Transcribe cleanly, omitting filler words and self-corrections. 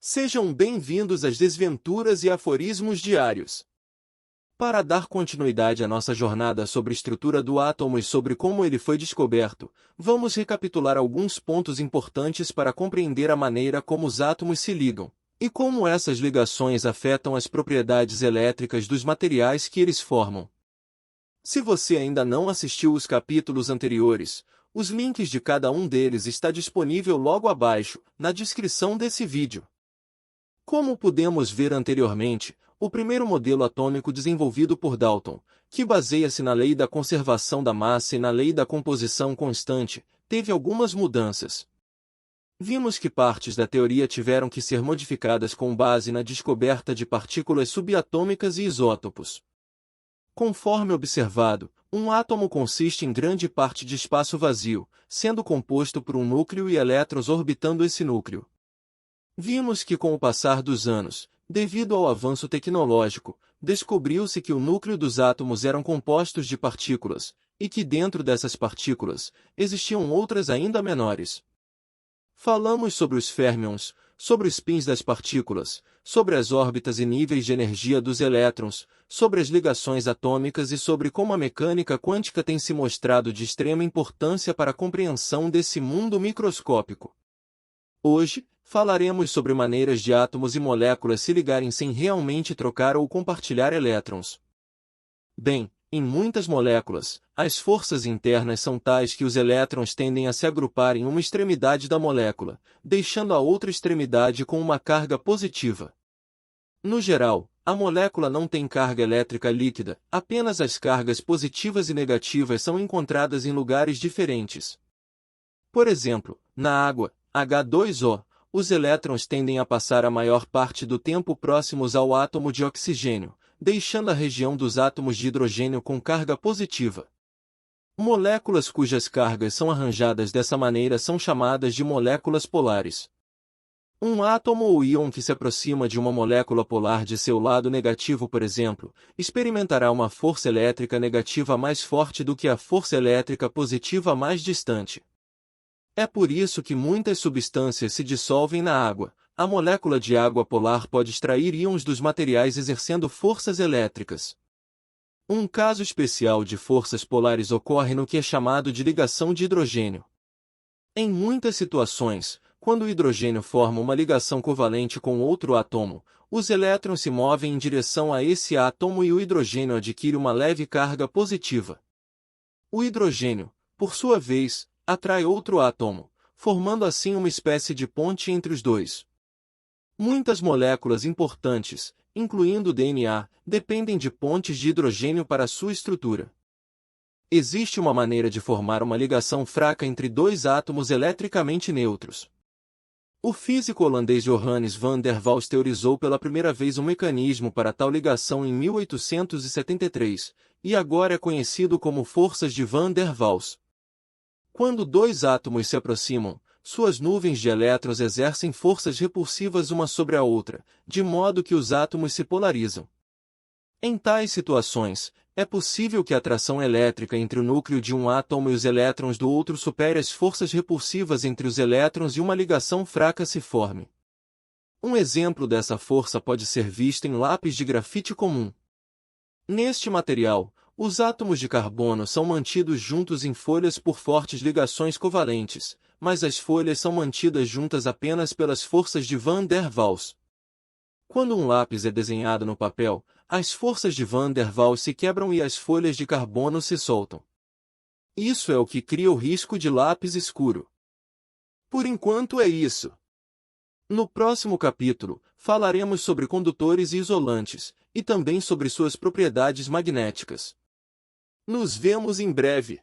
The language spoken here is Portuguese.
Sejam bem-vindos às desventuras e aforismos diários. Para dar continuidade à nossa jornada sobre a estrutura do átomo e sobre como ele foi descoberto, vamos recapitular alguns pontos importantes para compreender a maneira como os átomos se ligam, e como essas ligações afetam as propriedades elétricas dos materiais que eles formam. Se você ainda não assistiu os capítulos anteriores, os links de cada um deles está disponível logo abaixo, na descrição desse vídeo. Como pudemos ver anteriormente, o primeiro modelo atômico desenvolvido por Dalton, que baseia-se na lei da conservação da massa e na lei da composição constante, teve algumas mudanças. Vimos que partes da teoria tiveram que ser modificadas com base na descoberta de partículas subatômicas e isótopos. Conforme observado, um átomo consiste em grande parte de espaço vazio, sendo composto por um núcleo e elétrons orbitando esse núcleo. Vimos que com o passar dos anos, devido ao avanço tecnológico, descobriu-se que o núcleo dos átomos eram compostos de partículas, e que dentro dessas partículas, existiam outras ainda menores. Falamos sobre os férmions, sobre os spins das partículas, sobre as órbitas e níveis de energia dos elétrons, sobre as ligações atômicas e sobre como a mecânica quântica tem se mostrado de extrema importância para a compreensão desse mundo microscópico. Hoje, falaremos sobre maneiras de átomos e moléculas se ligarem sem realmente trocar ou compartilhar elétrons. Bem, em muitas moléculas, as forças internas são tais que os elétrons tendem a se agrupar em uma extremidade da molécula, deixando a outra extremidade com uma carga positiva. No geral, a molécula não tem carga elétrica líquida, apenas as cargas positivas e negativas são encontradas em lugares diferentes. Por exemplo, na água, H2O, os elétrons tendem a passar a maior parte do tempo próximos ao átomo de oxigênio, deixando a região dos átomos de hidrogênio com carga positiva. Moléculas cujas cargas são arranjadas dessa maneira são chamadas de moléculas polares. Um átomo ou íon que se aproxima de uma molécula polar de seu lado negativo, por exemplo, experimentará uma força elétrica negativa mais forte do que a força elétrica positiva mais distante. É por isso que muitas substâncias se dissolvem na água. A molécula de água polar pode extrair íons dos materiais exercendo forças elétricas. Um caso especial de forças polares ocorre no que é chamado de ligação de hidrogênio. Em muitas situações, quando o hidrogênio forma uma ligação covalente com outro átomo, os elétrons se movem em direção a esse átomo e o hidrogênio adquire uma leve carga positiva. O hidrogênio, por sua vez, atrai outro átomo, formando assim uma espécie de ponte entre os dois. Muitas moléculas importantes, incluindo o DNA, dependem de pontes de hidrogênio para sua estrutura. Existe uma maneira de formar uma ligação fraca entre dois átomos eletricamente neutros. O físico holandês Johannes van der Waals teorizou pela primeira vez um mecanismo para tal ligação em 1873, e agora é conhecido como forças de van der Waals. Quando dois átomos se aproximam, suas nuvens de elétrons exercem forças repulsivas uma sobre a outra, de modo que os átomos se polarizam. Em tais situações, é possível que a atração elétrica entre o núcleo de um átomo e os elétrons do outro supere as forças repulsivas entre os elétrons e uma ligação fraca se forme. Um exemplo dessa força pode ser visto em lápis de grafite comum. Neste material, os átomos de carbono são mantidos juntos em folhas por fortes ligações covalentes, mas as folhas são mantidas juntas apenas pelas forças de van der Waals. Quando um lápis é desenhado no papel, as forças de van der Waals se quebram e as folhas de carbono se soltam. Isso é o que cria o risco de lápis escuro. Por enquanto é isso. No próximo capítulo, falaremos sobre condutores e isolantes, e também sobre suas propriedades magnéticas. Nos vemos em breve.